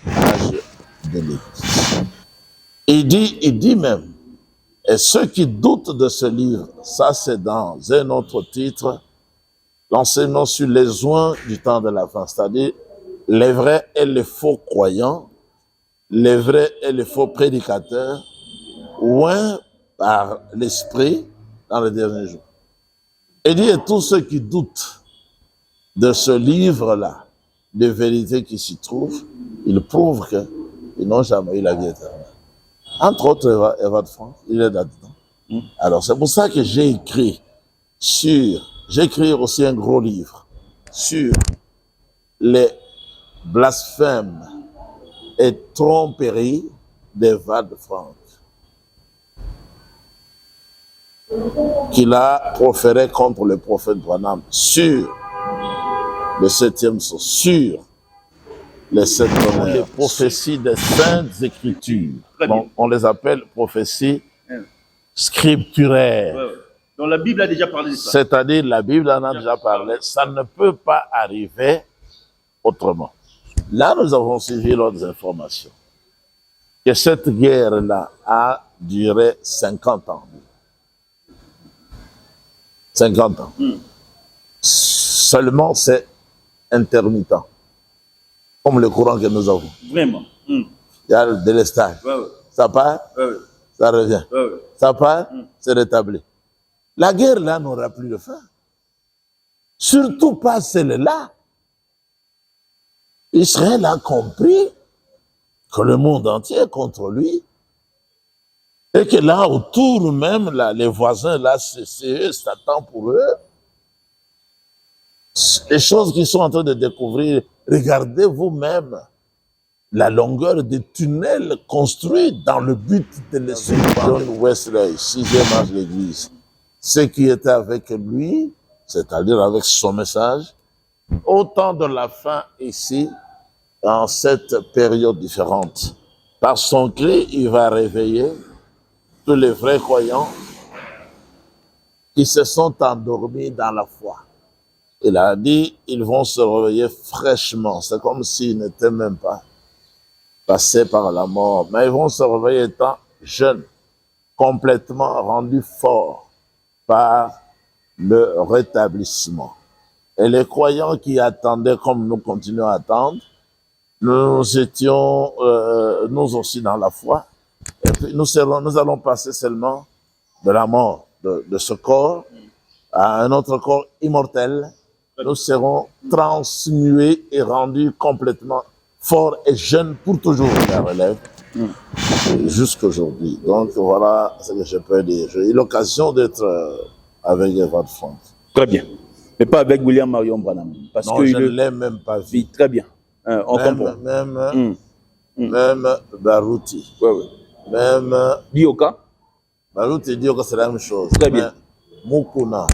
âge de l'Église. Il dit même, et ceux qui doutent de ce livre, ça c'est dans un autre titre, l'enseignement sur les oins du temps de la fin, c'est-à-dire les vrais et les faux croyants, les vrais et les faux prédicateurs, oints par l'Esprit dans les derniers jours. Et dit, et tous ceux qui doutent de ce livre-là, de vérité qui s'y trouve, ils prouvent qu'ils n'ont jamais eu la vie éternelle. Entre autres, Eva de France, il est là-dedans. Alors, c'est pour ça que j'ai écrit aussi un gros livre sur les blasphèmes et tromperies d'Eva de France, qu'il a proféré contre le prophète Branham sur le 7e sceau, sur les 7 tonnerres, les prophéties des saintes écritures. Bon, on les appelle prophéties scripturaires. Ouais. Donc la Bible a déjà parlé de ça. C'est-à-dire, la Bible en a déjà parlé, ça ne peut pas arriver autrement. Là, nous avons suivi l'autre information, que cette guerre-là a duré 50 ans. 50 ans. Seulement, c'est intermittent, comme le courant que nous avons. Vraiment. Il y a le délestage. Ça part, ça revient. Ça part, c'est rétabli. La guerre, là, n'aura plus de fin. Surtout pas celle-là. Israël a compris que le monde entier est contre lui. Et que là, autour même, là, les voisins, là, c'est eux, Satan pour eux. Les choses qu'ils sont en train de découvrir, regardez vous-même la longueur des tunnels construits dans le but de laisser John Wesley, 6e âge de l'Église. Ceux qui étaient avec lui, c'est-à-dire avec son message, au temps de la fin ici, dans cette période différente. Par son cri, il va réveiller tous les vrais croyants qui se sont endormis dans la foi. Il a dit, ils vont se réveiller fraîchement. C'est comme s'ils n'étaient même pas passés par la mort. Mais ils vont se réveiller étant jeunes, complètement rendus forts par le rétablissement. Et les croyants qui attendaient, comme nous continuons à attendre, nous étions, nous aussi dans la foi. Et puis nous allons passer seulement de la mort de ce corps à un autre corps immortel. Nous serons transmués et rendus complètement forts et jeunes pour toujours, la relève, jusqu'aujourd'hui. Donc voilà ce que je peux dire. J'ai eu l'occasion d'être avec Eva de France. Très bien. Mais pas avec William Marion Branham. Parce non, que je ne l'ai même pas vu. Oui, très bien. On comprend. Même Baruti. Même Dioka. Baruti et Dioka, c'est la même chose. Très bien. Mukuna.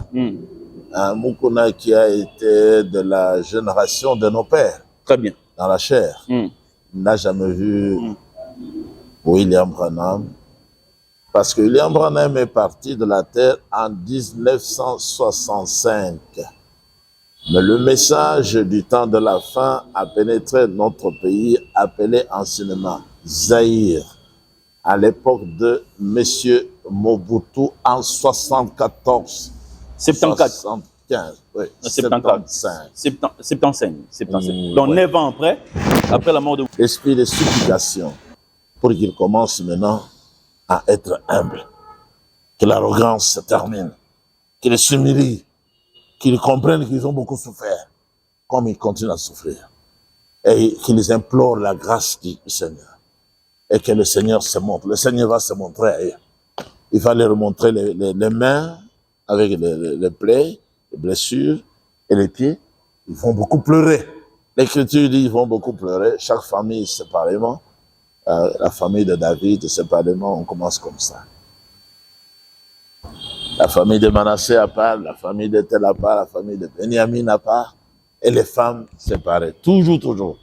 Mukuna qui a été de la génération de nos pères. Très bien. Dans la chair. Il n'a jamais vu William Branham. Parce que William Branham est parti de la terre en 1965. Mais le message du temps de la fin a pénétré notre pays, appelé anciennement Zaïre, à l'époque de M. Mobutu en 74. 74. 75, oui. 75. 75. Donc 9 ans après la mort de... L'esprit de supplication, pour qu'il commence maintenant à être humble. Que l'arrogance se termine. Qu'il s'humilie. Qu'ils comprennent qu'ils ont beaucoup souffert, comme ils continuent à souffrir. Et qu'ils implorent la grâce du Seigneur. Et que le Seigneur se montre. Le Seigneur va se montrer à eux. Il va leur montrer les mains avec les plaies, les blessures et les pieds. Ils vont beaucoup pleurer. L'Écriture dit qu'ils vont beaucoup pleurer. Chaque famille séparément. La famille de David, séparément, on commence comme ça. La famille de Manassé à part, la famille de Tel à part, la famille de Benjamin à part, et les femmes séparées, toujours.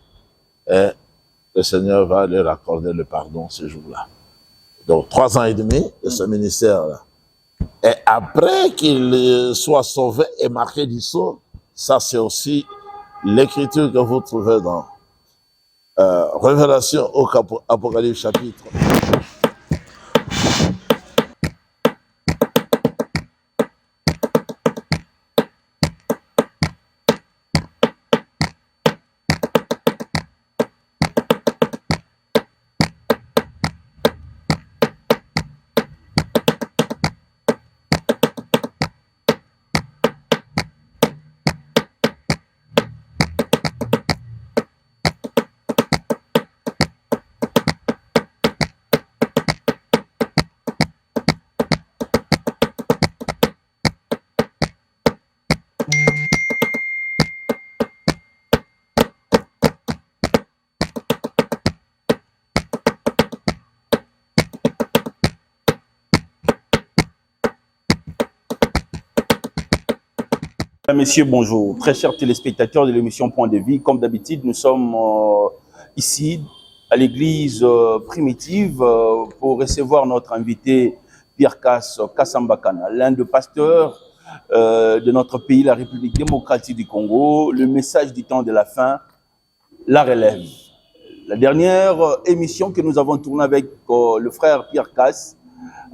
Et le Seigneur va leur accorder le pardon ce jour-là. Donc 3 ans et demi de ce ministère-là. Et après qu'il soit sauvé et marqué du sceau, ça c'est aussi l'écriture que vous trouvez dans Révélation au Apocalypse chapitre. Messieurs, bonjour. Très chers téléspectateurs de l'émission Point de Vie, comme d'habitude, nous sommes ici à l'église primitive pour recevoir notre invité Pierre Kassambakana, l'un des pasteurs de notre pays, la République démocratique du Congo. Le message du temps de la fin, la relève. La dernière émission que nous avons tournée avec le frère Pierre Kass,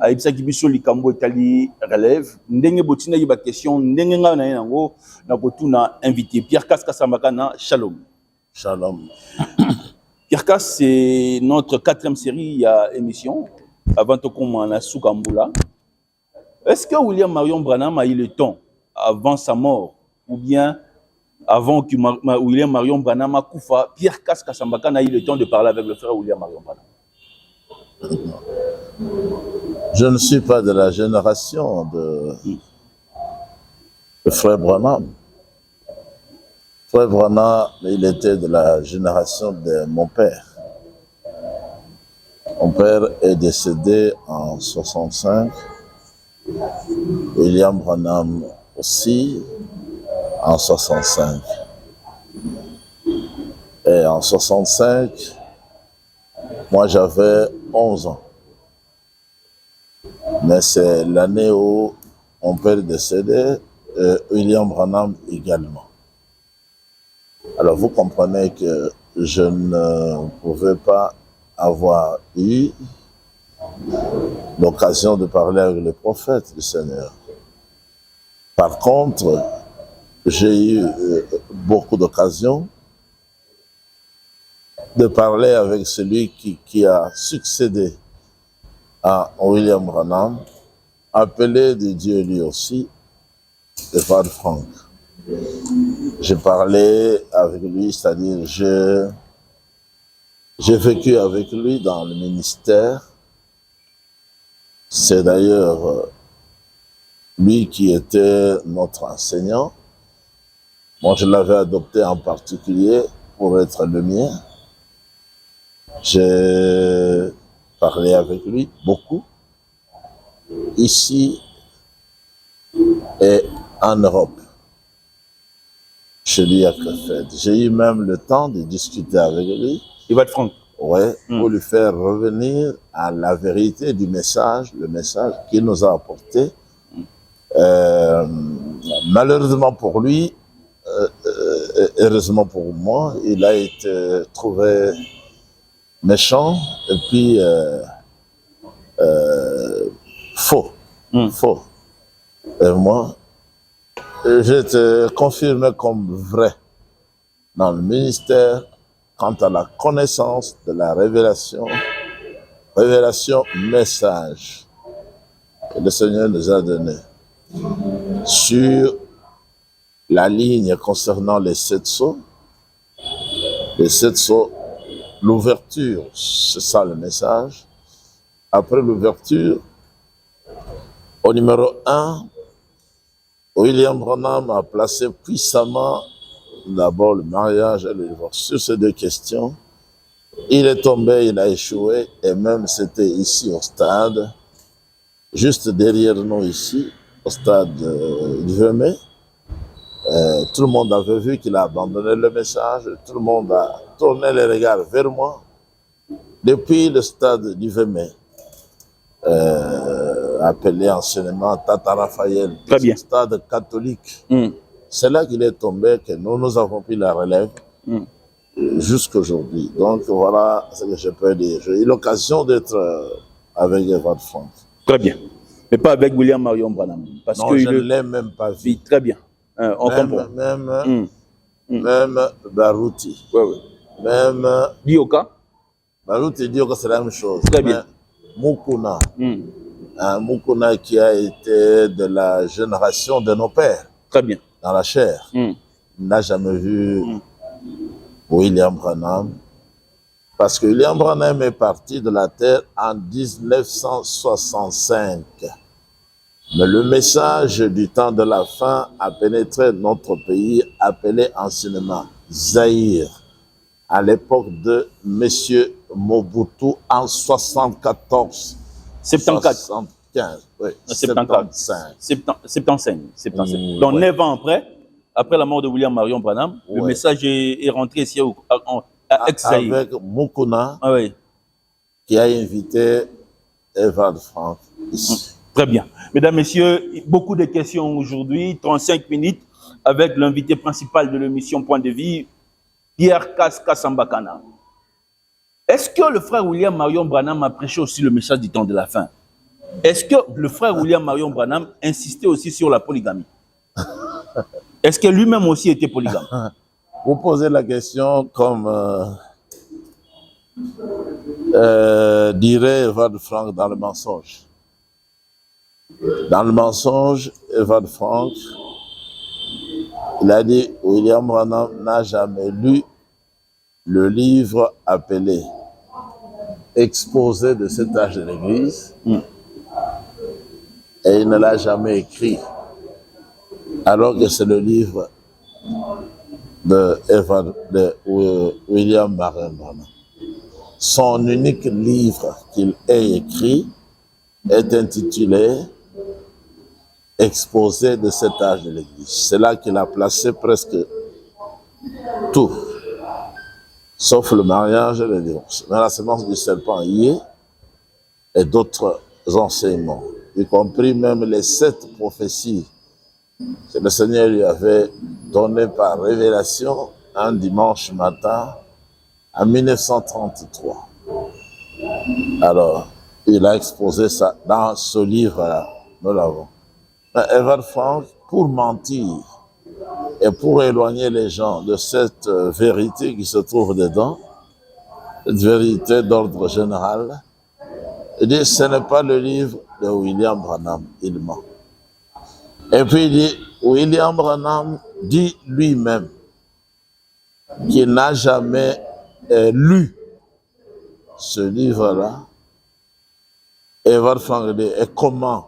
a ibisaki biso likambo etali relève ndenge botina yiba question ndenge nga na yango na kotuna invité Pierre Kassambakana. Shalom. Shalom. Pierre Kass, c'est notre 4e série à émission avant de commencer à Soukambula. Est-ce que William Marion Branham a eu le temps avant sa mort ou bien avant que William Marion Branham a koufa, Pierre Kassambakana a eu le temps de parler avec le frère William Marion Branham? Je ne suis pas de la génération de frère Branham. Frère Branham, il était de la génération de mon père. Mon père est décédé en 65. William Branham aussi en 65. Et en 65, moi j'avais 11 ans. Mais c'est l'année où mon père est décédé, William Branham également. Alors vous comprenez que je ne pouvais pas avoir eu l'occasion de parler avec le prophète du Seigneur. Par contre, j'ai eu beaucoup d'occasions de parler avec celui qui a succédé à William Branham, appelé de Dieu lui aussi, de Van Frank. J'ai parlé avec lui, c'est-à-dire j'ai vécu avec lui dans le ministère. C'est d'ailleurs lui qui était notre enseignant. Moi, je l'avais adopté en particulier pour être le mien. J'ai parlé avec lui beaucoup, ici et en Europe, chez lui à Krefeld. J'ai eu même le temps de discuter avec lui. Il va être franc. Ouais, pour lui faire revenir à la vérité du message, le message qu'il nous a apporté. Malheureusement pour lui, heureusement pour moi, il a été trouvé méchant et puis faux. Faux. Et moi, je te confirme comme vrai dans le ministère quant à la connaissance de la révélation message que le Seigneur nous a donné sur la ligne concernant les 7 sceaux. Les 7 sceaux, l'ouverture, c'est ça le message. Après l'ouverture, au numéro 1, William Branham a placé puissamment d'abord le mariage et le divorce. Sur ces 2 questions, il est tombé, il a échoué, et même c'était ici au stade, juste derrière nous ici, au stade du Vemey. Tout le monde avait vu qu'il a abandonné le message, tout le monde a tourné les regards vers moi. Depuis le stade du Vemey, appelé anciennement Tata Raphaël, stade catholique, c'est là qu'il est tombé que nous avons pris la relève. jusqu'aujourd'hui. Donc voilà ce que je peux dire. J'ai eu l'occasion d'être avec Evald Frank. Très bien. Mais pas avec William Marion Branham. Parce Non, que je ne l'ai même pas vu. Oui, très bien. On comprend. Même Barouti. Ouais, ouais. Même Dioka. Barouti dit que c'est la même chose. Très bien. Mukuna. Mukuna qui a été de la génération de nos pères. Très bien. Dans la chair. N'a jamais vu William Branham. Parce que William Branham est parti de la terre en 1965. Mais le message du temps de la fin a pénétré notre pays, appelé anciennement Zaïre, à l'époque de M. Mobutu en 74. 74. 75, oui. 75. 75. Donc 9 ans après la mort de William Marion Branham, le message est rentré ici à Ex-Zaïre. Avec Mukuna, oui, qui a invité Evald Frank ici. Très bien. Mesdames, Messieurs, beaucoup de questions aujourd'hui, 35 minutes, avec l'invité principal de l'émission Point de Vie, Pierre Kassambakana. Est-ce que le frère William Marion Branham a prêché aussi le message du temps de la fin? Est-ce que le frère William Marion Branham insistait aussi sur la polygamie? Est-ce que lui-même aussi était polygame? Vous posez la question comme dirait Evald Frank dans le mensonge. Dans le mensonge, Evald Frank, il a dit William Branham n'a jamais lu le livre appelé Exposé de cet âge de l'Église et il ne l'a jamais écrit, alors que c'est le livre de William Marion Branham. Son unique livre qu'il ait écrit est intitulé Exposé de cet âge de l'Église. C'est là qu'il a placé presque tout, sauf le mariage et le divorce. Mais la semence du serpent y est, et d'autres enseignements, y compris même les 7 prophéties que le Seigneur lui avait données par révélation un dimanche matin en 1933. Alors, il a exposé ça dans ce livre-là, nous l'avons. Evald Frank, pour mentir et pour éloigner les gens de cette vérité qui se trouve dedans, cette vérité d'ordre général, il dit ce n'est pas le livre de William Branham, il ment. Et puis il dit, William Branham dit lui-même qu'il n'a jamais lu ce livre-là. Evald Frank dit, et comment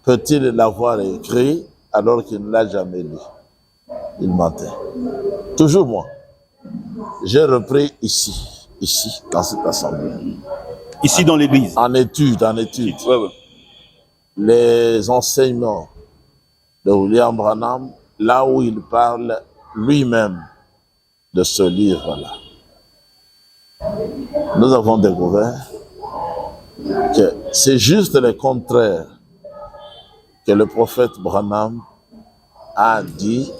peut-il l'avoir écrit alors qu'il ne l'a jamais lu? Il mentait. Toujours moi. J'ai repris ici, dans cette assemblée. Ici dans l'église. En étude. Ouais. Les enseignements de William Branham, là où il parle lui-même de ce livre-là. Nous avons découvert que c'est juste le contraire que le prophète Branham a dit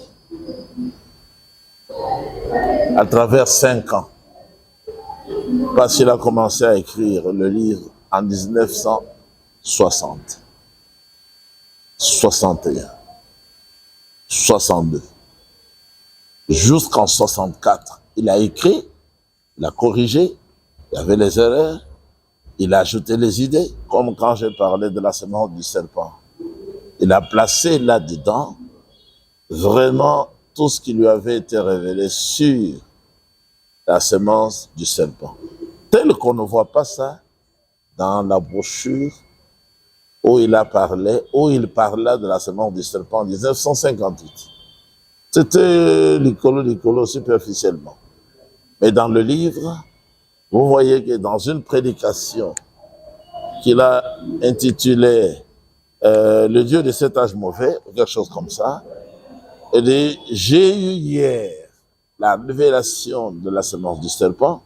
à travers 5 ans. Parce qu'il a commencé à écrire le livre en 1960, 61, 62. Jusqu'en 64, il a écrit, il a corrigé, il y avait les erreurs, il a ajouté les idées, comme quand j'ai parlé de la semence du serpent. Il a placé là-dedans vraiment tout ce qui lui avait été révélé sur la semence du serpent. Tel qu'on ne voit pas ça dans la brochure où il parla de la semence du serpent en 1958. C'était licolo superficiellement. Mais dans le livre, vous voyez que dans une prédication qu'il a intitulée Le Dieu de cet âge mauvais, ou quelque chose comme ça, il dit, j'ai eu hier la révélation de la semence du serpent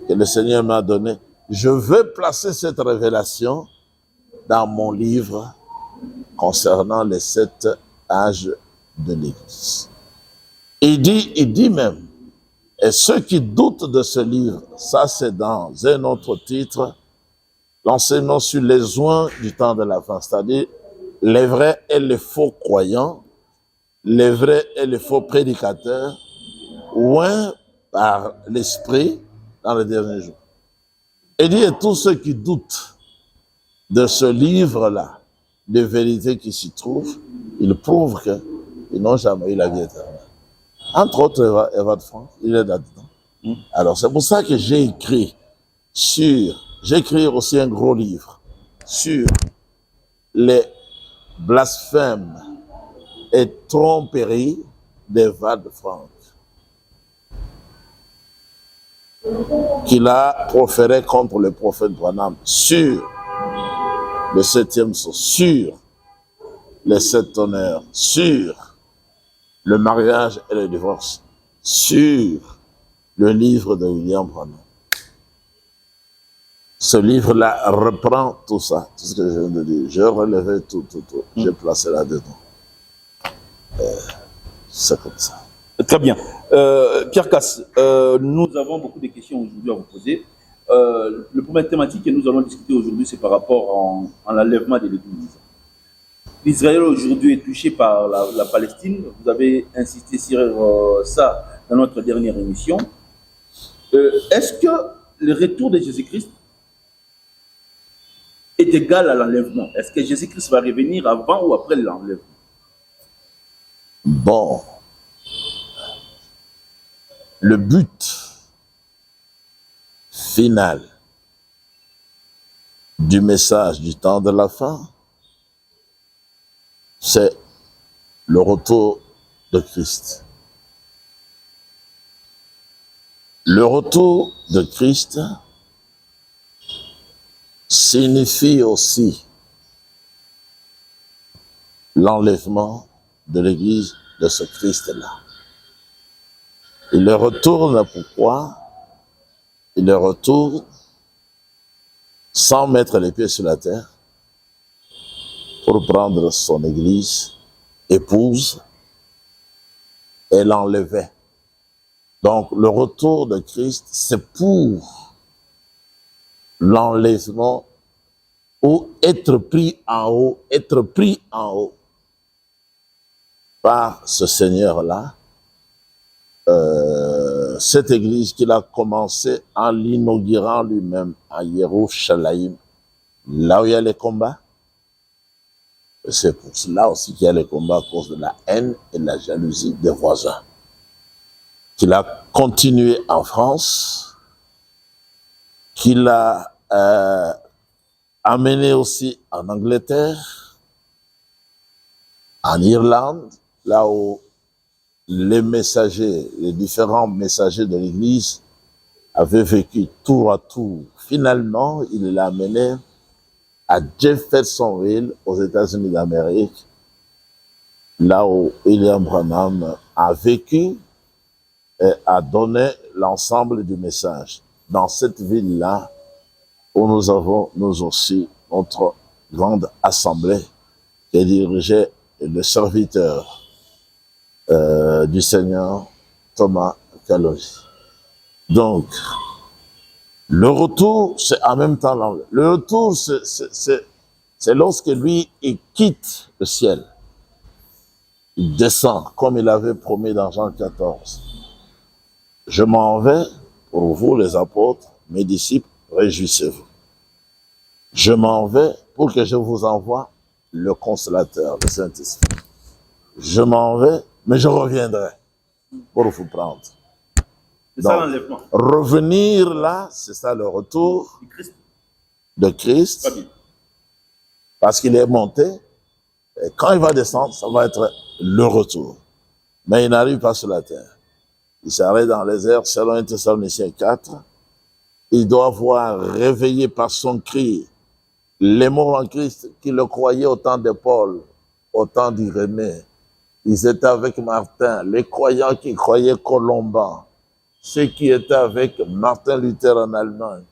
que le Seigneur m'a donnée. Je veux placer cette révélation dans mon livre concernant les 7 âges de l'Église. Il dit même Et ceux qui doutent de ce livre, ça c'est dans un autre titre, l'enseignement sur les oins du temps de la fin, c'est-à-dire les vrais et les faux croyants, les vrais et les faux prédicateurs, oints par l'Esprit dans les derniers jours. Et dit, et tous ceux qui doutent de ce livre-là, de vérité qui s'y trouve, ils prouvent qu'ils n'ont jamais eu la vie éternelle. Entre autres, Eva de France, il est là-dedans. Alors, c'est pour ça que j'ai écrit aussi un gros livre sur les blasphèmes et tromperies d'Eva de France, qu'il a proféré contre le prophète Branham sur le 7e sceau, sur les 7 tonnerres, sur le mariage et le divorce, sur le livre de William Branham. Ce livre-là reprend tout ça, tout ce que je viens de dire. J'ai relevé tout. J'ai placé là-dedans. C'est comme ça. Très bien. Pierre Casse, nous avons beaucoup de questions aujourd'hui à vous poser. Le premier thématique que nous allons discuter aujourd'hui, c'est par rapport à l'enlèvement de l'Église. L'Israël aujourd'hui est touché par la Palestine. Vous avez insisté sur ça dans notre dernière émission. Est-ce que le retour de Jésus-Christ est égal à l'enlèvement? Est-ce que Jésus-Christ va revenir avant ou après l'enlèvement? Bon. Le but final du message du temps de la fin, c'est le retour de Christ. Le retour de Christ signifie aussi l'enlèvement de l'Église de ce Christ-là. Il le retourne pourquoi? Il le retourne sans mettre les pieds sur la terre pour prendre son Église, épouse, et l'enlever. Donc le retour de Christ, c'est pour l'enlèvement ou être pris en haut par ce Seigneur-là, cette église qu'il a commencé en l'inaugurant lui-même à Yerushalayim, là où il y a les combats. C'est pour cela aussi qu'il y a les combats à cause de la haine et de la jalousie des voisins. Qu'il a continué en France, qu'il a amené aussi en Angleterre, en Irlande, là où les messagers, les différents messagers de l'Église avaient vécu tour à tour. Finalement, il l'a amené à Jeffersonville, aux États-Unis d'Amérique, là où William Branham a vécu et a donné l'ensemble du message. Dans cette ville-là, où nous avons, nous aussi, notre grande assemblée qui dirigeait le serviteur du Seigneur Thomas Calogi. Donc, le retour, c'est en même temps l'enlèvement. Le retour, c'est lorsque lui, il quitte le ciel. Il descend, comme il avait promis dans Jean 14. Je m'en vais pour vous, les apôtres, mes disciples, réjouissez-vous. Je m'en vais pour que je vous envoie le consolateur, le Saint-Esprit. Je m'en vais, mais je reviendrai pour vous prendre. C'est ça l'enlèvement. Revenir là, c'est ça le retour de Christ. Parce qu'il est monté, et quand il va descendre, ça va être le retour. Mais il n'arrive pas sur la terre. Il s'arrête dans les airs, selon 1 Thessaloniciens 4. Il doit voir réveillé par son cri les morts en Christ qui le croyaient au temps de Paul, au temps d'Irénée. Ils étaient avec Martin, les croyants qui croyaient Colomban, ceux qui étaient avec Martin Luther en Allemagne,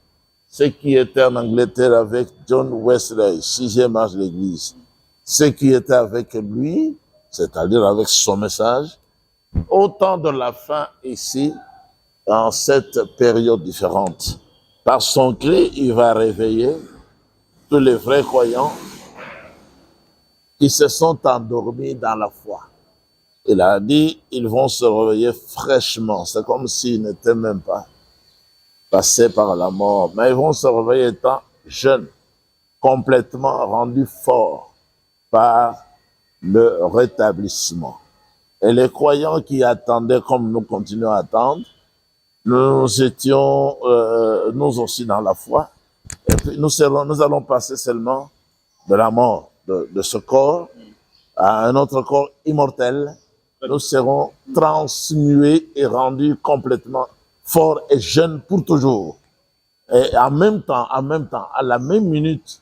ceux qui étaient en Angleterre avec John Wesley, 6e âge de l'Église, ceux qui étaient avec lui, c'est-à-dire avec son message, au temps de la fin ici, en cette période différente. Par son cri, il va réveiller tous les vrais croyants qui se sont endormis dans la foi. Il a dit, ils vont se réveiller fraîchement. C'est comme s'ils n'étaient même pas passés par la mort. Mais ils vont se réveiller étant jeunes, complètement rendus forts par le rétablissement. Et les croyants qui attendaient, comme nous continuons à attendre, nous étions, nous aussi dans la foi. Et puis nous allons passer seulement de la mort de ce corps à un autre corps immortel. Nous serons transmués et rendus complètement forts et jeunes pour toujours. Et en même temps, à la même minute,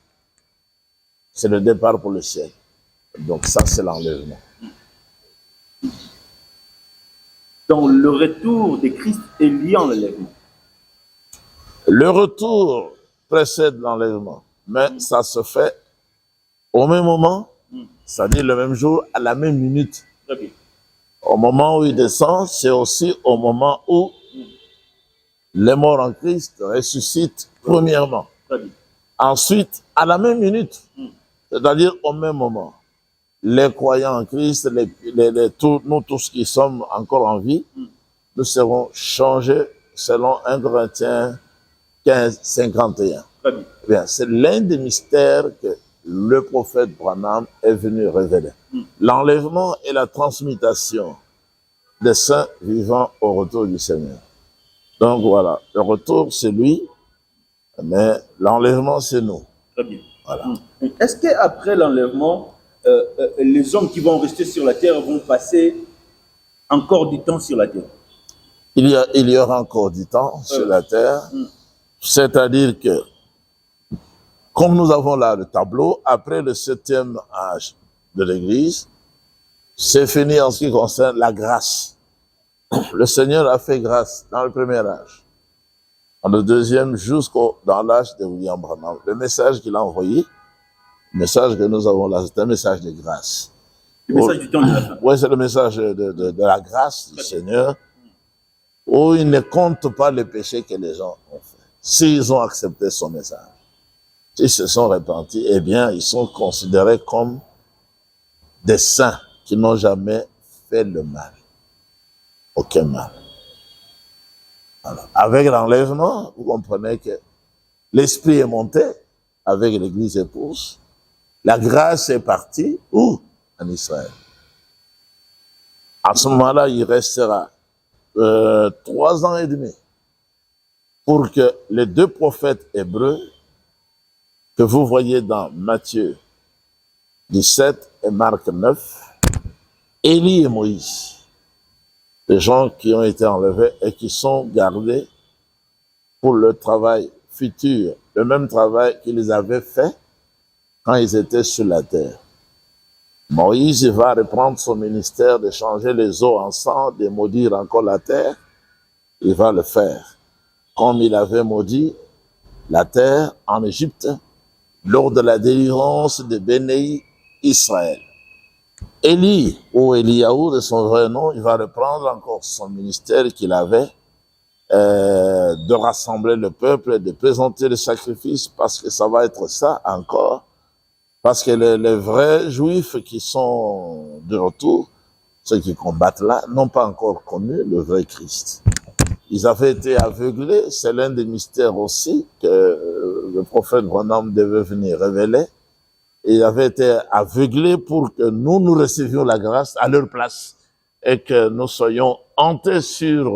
c'est le départ pour le ciel. Donc ça, c'est l'enlèvement. Donc le retour de Christ est lié à l'enlèvement. Le retour précède l'enlèvement, mais ça se fait au même moment, c'est-à-dire le même jour, à la même minute. Très bien. Au moment où il descend, c'est aussi au moment où les morts en Christ ressuscitent premièrement. Très bien. Ensuite, à la même minute, c'est-à-dire au même moment, les croyants en Christ, nous tous qui sommes encore en vie, nous serons changés selon 1 Corinthiens 15, 51. Très bien. Bien, c'est l'un des mystères que le prophète Branham est venu révéler. L'enlèvement et la transmutation des saints vivants au retour du Seigneur. Donc voilà, le retour c'est lui, mais l'enlèvement c'est nous. Très bien. Voilà. Est-ce qu'après l'enlèvement, les hommes qui vont rester sur la terre vont passer encore du temps sur la terre? Il y aura encore du temps sur la terre, c'est-à-dire que, comme nous avons là le tableau, après le 7e âge de l'Église, c'est fini en ce qui concerne la grâce. Le Seigneur a fait grâce dans le premier âge, dans le deuxième dans l'âge de William Branham. Le message qu'il a envoyé, le message que nous avons là, c'est un message de grâce. Le message du temps de la fin. Oui, c'est le message de la grâce du Seigneur, où il ne compte pas les péchés que les gens ont fait. S'ils ont accepté son message, s'ils se sont repentis, eh bien, ils sont considérés comme des saints qui n'ont jamais fait le mal. Aucun mal. Alors, avec l'enlèvement, vous comprenez que l'esprit est monté avec l'église épouse. La grâce est partie, où? En Israël. À ce moment-là, il restera 3 ans et demi pour que les 2 prophètes hébreux que vous voyez dans Matthieu 17 et Marc 9, Élie et Moïse, les gens qui ont été enlevés et qui sont gardés pour le travail futur, le même travail qu'ils avaient fait quand ils étaient sur la terre. Moïse va reprendre son ministère de changer les eaux en sang, de maudire encore la terre. Il va le faire, comme il avait maudit la terre en Égypte lors de la délivrance de Béni Israël. Élie, ou Eliaou de son vrai nom, il va reprendre encore son ministère qu'il avait de rassembler le peuple, de présenter le sacrifice, parce que ça va être ça encore. Parce que les vrais juifs qui sont de retour, ceux qui combattent là, n'ont pas encore connu le vrai Christ. Ils avaient été aveuglés, c'est l'un des mystères aussi que le prophète Branham devait venir révéler. Ils avaient été aveuglés pour que nous recevions la grâce à leur place et que nous soyons hantés sur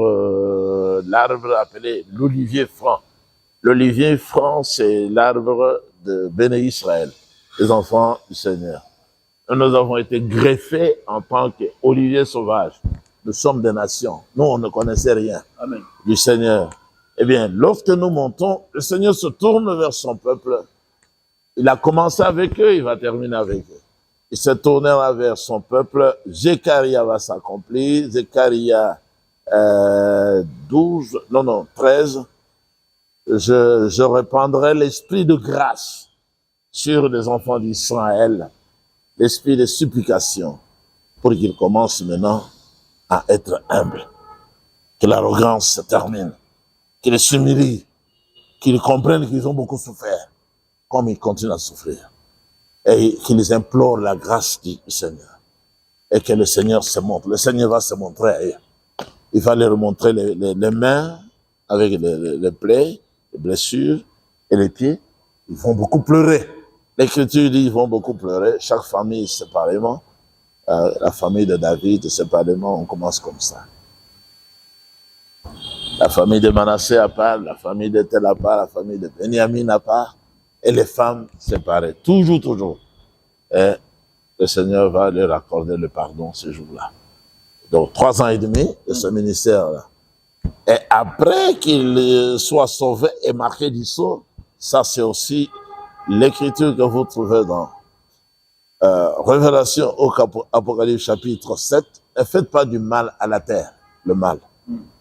l'arbre appelé l'olivier franc. L'olivier franc, c'est l'arbre de Béné Israël, les enfants du Seigneur. Nous avons été greffés en tant qu'olivier sauvage. Nous sommes des nations. Nous, on ne connaissait rien. Amen. Du Seigneur. Eh bien, lorsque nous montons, le Seigneur se tourne vers son peuple. Il a commencé avec eux, il va terminer avec eux. Il se tournera vers son peuple. Zécharia va s'accomplir. Zécharia 13. Je répandrai l'esprit de grâce sur les enfants d'Israël, l'esprit de supplication, pour qu'ils commencent maintenant à être humbles. que l'arrogance se termine, qu'ils s'humilient, qu'ils comprennent qu'ils ont beaucoup souffert, comme ils continuent à souffrir, et qu'ils implorent la grâce du Seigneur, et que le Seigneur se montre. Le Seigneur va se montrer à eux. Il va leur montrer les mains avec les plaies, les blessures et les pieds. Ils vont beaucoup pleurer. L'Écriture dit qu'ils vont beaucoup pleurer, chaque famille séparément. La famille de David, séparément, on commence comme ça. La famille de Manassé à part, la famille de Tel à part, la famille de Benjamin à part, et les femmes séparées. Toujours, toujours. Et le Seigneur va leur accorder le pardon ce jour-là. Donc, 3 ans et demi de ce ministère-là. Et après qu'il soit sauvé et marqué du sceau, ça c'est aussi l'écriture que vous trouvez dans Révélation au Apocalypse chapitre 7. Ne faites pas du mal à la terre, le mal.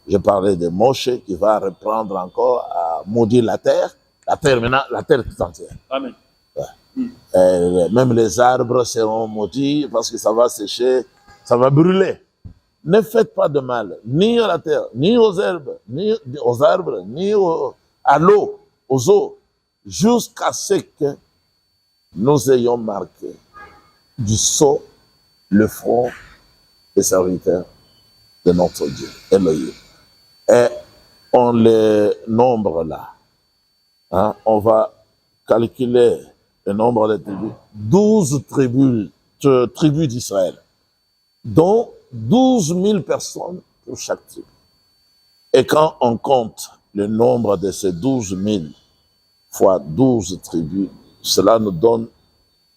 Je parlais de Moshe qui va reprendre encore à maudire la terre maintenant, la terre tout entière. Amen. Ouais. Même les arbres seront maudits parce que ça va sécher, ça va brûler. Ne faites pas de mal, ni à la terre, ni aux herbes, ni aux arbres, ni à l'eau, aux eaux, jusqu'à ce que nous ayons marqué du sceau le front des serviteurs de notre Dieu, Elohim. Et on les nombre là. Hein, on va calculer le nombre des tribus. 12 tribus d'Israël, dont 12 000 personnes pour chaque tribu. Et quand on compte le nombre de ces 12 000 fois 12 tribus, cela nous donne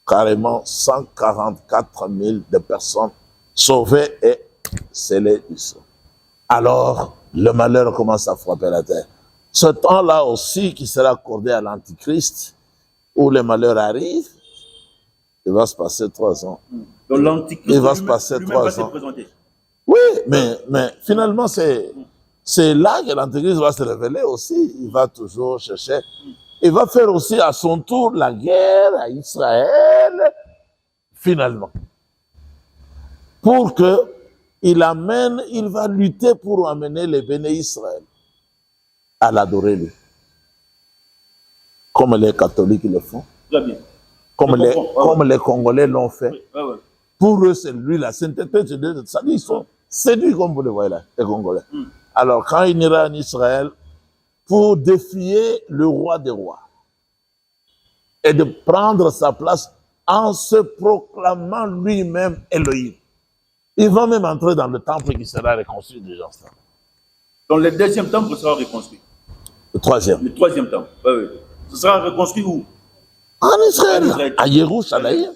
carrément 144 000 de personnes sauvées et scellées du sang. Alors, le malheur commence à frapper la terre. Ce temps-là aussi qui sera accordé à l'Antichrist, où le malheur arrive, il va se passer 3 ans. Donc l'Antichrist, il va se passer 3 ans. Oui, mais finalement, c'est là que l'Antichrist va se révéler aussi. Il va toujours chercher. Il va faire aussi à son tour la guerre à Israël, finalement. Pour que il va lutter pour amener les béné Israël à l'adorer lui. Comme les catholiques le font. Très bien. Comme les Congolais l'ont fait. Oui. Pour eux, c'est lui, la sainteté de Dieu. Ça dit, ils sont séduits, comme vous le voyez là, les Congolais. Alors, quand il ira en Israël, pour défier le roi des rois, et de prendre sa place en se proclamant lui-même Elohim. Il va même entrer dans le temple qui sera reconstruit déjà. Donc le 2e temple sera reconstruit. Le 3e. Le 3e temple. Oui. Ce sera reconstruit où? En Israël, à Jérusalem.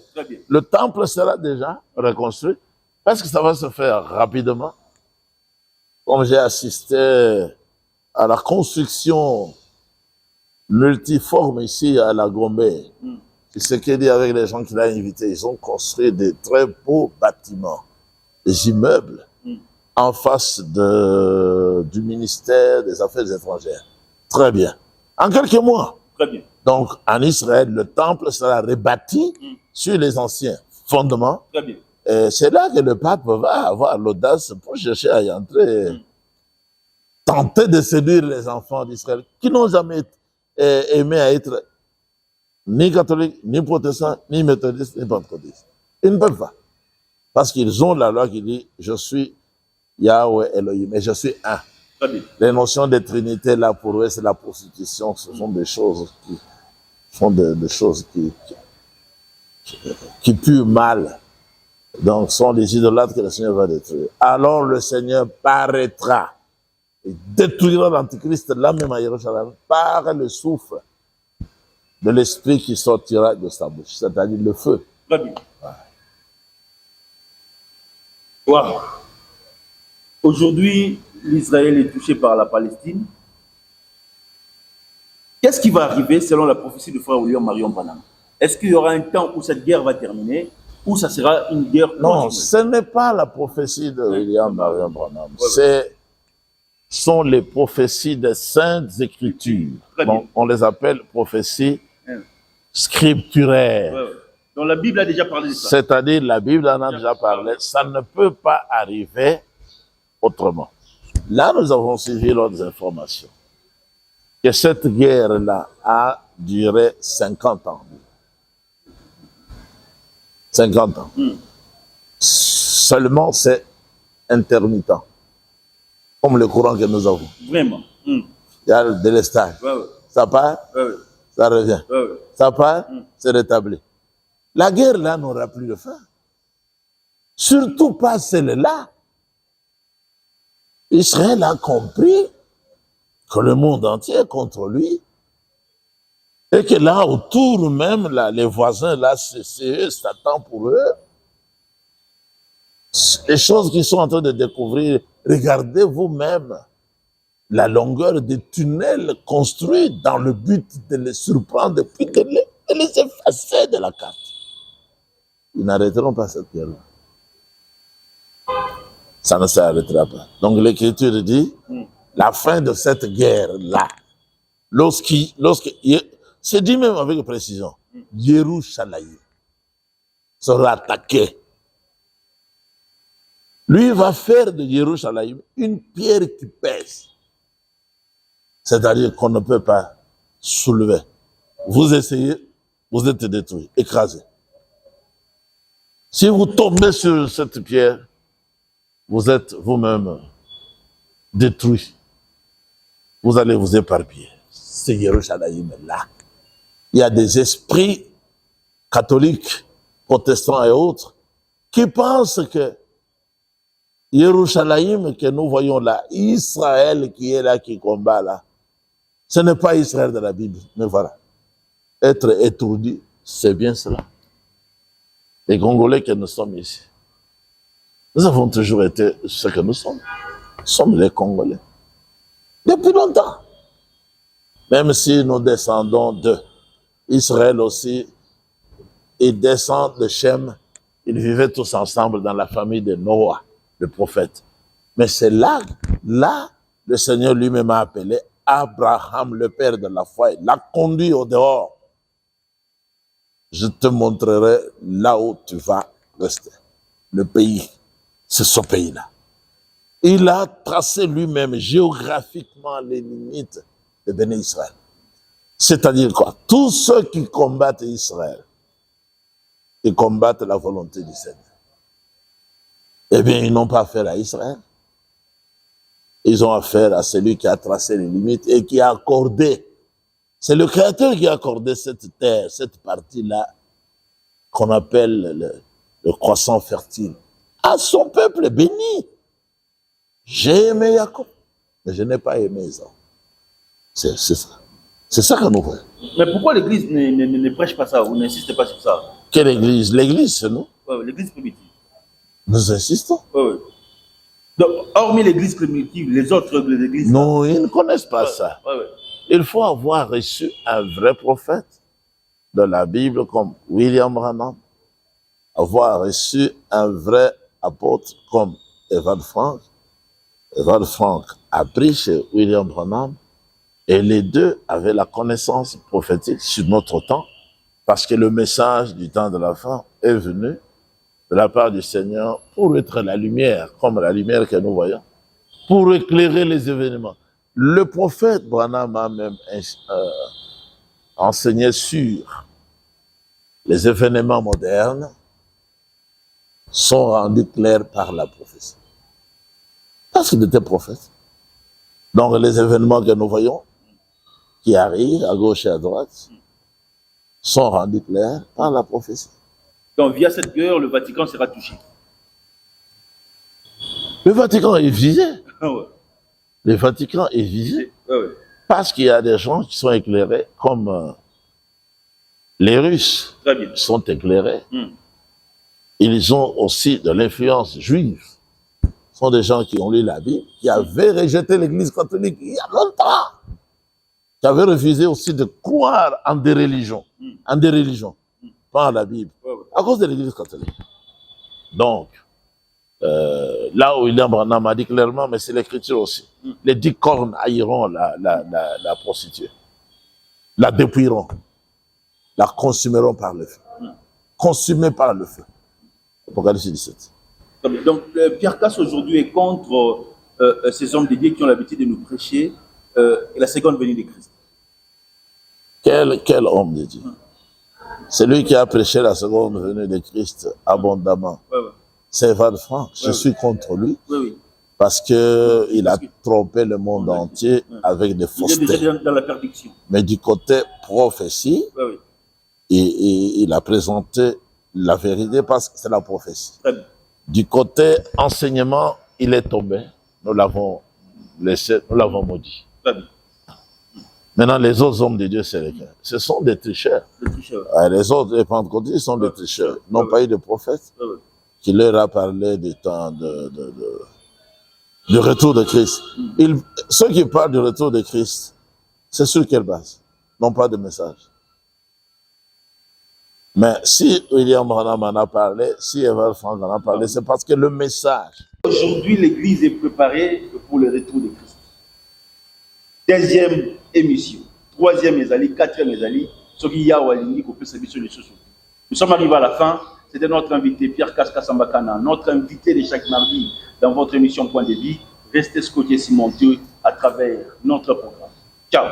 Le temple sera déjà reconstruit parce que ça va se faire rapidement. Comme j'ai assisté à la construction multiforme ici à la Gombe, c'est ce qu'il dit avec les gens qu'il a invités. Ils ont construit des très beaux bâtiments, des immeubles, en face du ministère des Affaires étrangères. Très bien. En quelques mois. Très bien. Donc, en Israël, le temple sera rebâti sur les anciens fondements. Très bien. Et c'est là que le pape va avoir l'audace pour chercher à y entrer, tenter de séduire les enfants d'Israël qui n'ont jamais aimé à être ni catholiques, ni protestants, ni méthodistes, ni pentecôtistes. Ils ne peuvent pas. Parce qu'ils ont la loi qui dit « Je suis Yahweh Elohim » et je suis un. Les notions de Trinité, là, pour eux, c'est la prostitution. Ce sont des choses qui puent mal. Donc, ce sont des idolâtres que le Seigneur va détruire. Alors, le Seigneur paraîtra et détruira l'Antichrist là même à Jérusalem par le souffle de l'esprit qui sortira de sa bouche, c'est-à-dire le feu. Très bien. Wow. Aujourd'hui, l'Israël est touché par la Palestine. Qu'est-ce qui va arriver selon la prophétie de Frère William Marion Branham? Est-ce qu'il y aura un temps où cette guerre va terminer ou ça sera une guerre continue? Non, ce n'est pas la prophétie de William Marion Branham. Ce sont les prophéties des Saintes Écritures. Bon, on les appelle prophéties scripturaires. Donc la Bible a déjà parlé de ça. C'est-à-dire la Bible en a déjà parlé. Ça ne peut pas arriver autrement. Là, nous avons suivi l'autre information. Que cette guerre-là a duré 50 ans. 50 ans. Seulement, c'est intermittent. Comme le courant que nous avons. Vraiment. Il y a le délestage. Ouais, ouais. Ça part, ça revient. Ouais, ouais. Ça part, c'est rétabli. La guerre, là, n'aura plus de fin. Surtout pas celle-là. Israël a compris que le monde entier est contre lui. Et que là, autour même, là, les voisins, là, c'est eux, Satan pour eux. Les choses qu'ils sont en train de découvrir, regardez vous-même la longueur des tunnels construits dans le but de les surprendre, puis de les effacer de la carte. Ils n'arrêteront pas cette guerre-là. Ça ne s'arrêtera pas. Donc l'Écriture dit, la fin de cette guerre-là, c'est dit même avec précision, Jérusalem sera attaqué. Lui va faire de Jérusalem une pierre qui pèse. C'est-à-dire qu'on ne peut pas soulever. Vous essayez, vous êtes détruit, écrasé. Si vous tombez sur cette pierre, vous êtes vous-même détruit. Vous allez vous éparpiller. C'est Jérusalem là. Il y a des esprits catholiques, protestants et autres, qui pensent que Jérusalem que nous voyons là, Israël qui est là, qui combat là, ce n'est pas Israël de la Bible, mais voilà. Être étourdi, c'est bien cela. Les Congolais que nous sommes ici, nous avons toujours été ce que nous sommes. Nous sommes les Congolais. Depuis longtemps. Même si nous descendons de Israël aussi, ils descendent de Shem, ils vivaient tous ensemble dans la famille de Noah, le prophète. Mais c'est là, le Seigneur lui-même a appelé Abraham, le père de la foi, il l'a conduit au dehors. Je te montrerai là où tu vas rester. Le pays, c'est ce pays-là. Il a tracé lui-même géographiquement les limites de Béné Israël. C'est-à-dire quoi? Tous ceux qui combattent Israël, ils combattent la volonté du Seigneur. Eh bien, ils n'ont pas affaire à Israël. Ils ont affaire à celui qui a tracé les limites et qui a accordé. C'est le Créateur qui a accordé cette terre, cette partie-là, qu'on appelle le croissant fertile, à son peuple béni. J'ai aimé Jacob, mais je n'ai pas aimé Esau. C'est ça. C'est ça que nous voyons. Mais pourquoi l'Église ne prêche pas ça? Vous n'insistez pas sur ça? Quelle Église? L'Église, c'est nous. Ouais, l'Église primitive. Nous insistons. Ouais. Donc, hormis l'Église primitive, les autres églises... Non, ils ne connaissent pas ça. Ouais. Il faut avoir reçu un vrai prophète de la Bible comme William Branham, avoir reçu un vrai apôtre comme Evan Frank. Evan Frank a pris chez William Branham et les deux avaient la connaissance prophétique sur notre temps parce que le message du temps de la fin est venu de la part du Seigneur pour être la lumière, comme la lumière que nous voyons, pour éclairer les événements. Le prophète Branham a même enseigné sur les événements modernes sont rendus clairs par la prophétie. Parce qu'il était prophète. Donc les événements que nous voyons, qui arrivent à gauche et à droite, sont rendus clairs par la prophétie. Donc via cette guerre, le Vatican sera touché. Le Vatican est visé. Ouais. Le Vatican est visé. Ouais. Parce qu'il y a des gens qui sont éclairés, comme les Russes sont éclairés. Ils ont aussi de l'influence juive. Ce sont des gens qui ont lu la Bible, qui avaient rejeté l'Église catholique il y a longtemps, qui avaient refusé aussi de croire en des religions, pas en la Bible, à cause de l'Église catholique. Donc, là où William Branham a dit clairement, mais c'est l'Écriture aussi, les 10 cornes haïront la prostituée, la dépouilleront, la consumeront par le feu, consumée par le feu. Apocalypse 17. Donc Pierre Casse aujourd'hui est contre ces hommes de Dieu qui ont l'habitude de nous prêcher la seconde venue de Christ. Quel homme de Dieu? C'est lui qui a prêché la seconde venue de Christ abondamment. Ouais. C'est Evan Frank. Je suis contre lui. Oui. Parce qu'il a trompé le monde entier avec des faussetés. Il est déjà dans la perdition. Mais du côté prophétie, il a présenté la vérité parce que c'est la prophétie. Du côté enseignement, il est tombé. Nous l'avons laissé, nous l'avons maudit. Maintenant, les autres hommes de Dieu, c'est lesquels? Ce sont des tricheurs. Les autres, les pentecôtistes, sont des tricheurs. Ils n'ont pas eu de prophète qui leur a parlé du temps du retour de Christ. Ceux qui parlent du retour de Christ, c'est sur quelle base? Non pas de message. Mais si William Branham en a parlé, si Evan Frank en a parlé, c'est parce que le message. Aujourd'hui, l'Église est préparée pour le retour de Christ. Deuxième émission, troisième ezali, quatrième ezali, ce qui y a nous sommes arrivés à la fin. C'était notre invité Pierre Kaska Sambakana, notre invité de chaque mardi dans votre émission Point de Vie. Restez scotchés Simon Dieu à travers notre programme. Ciao.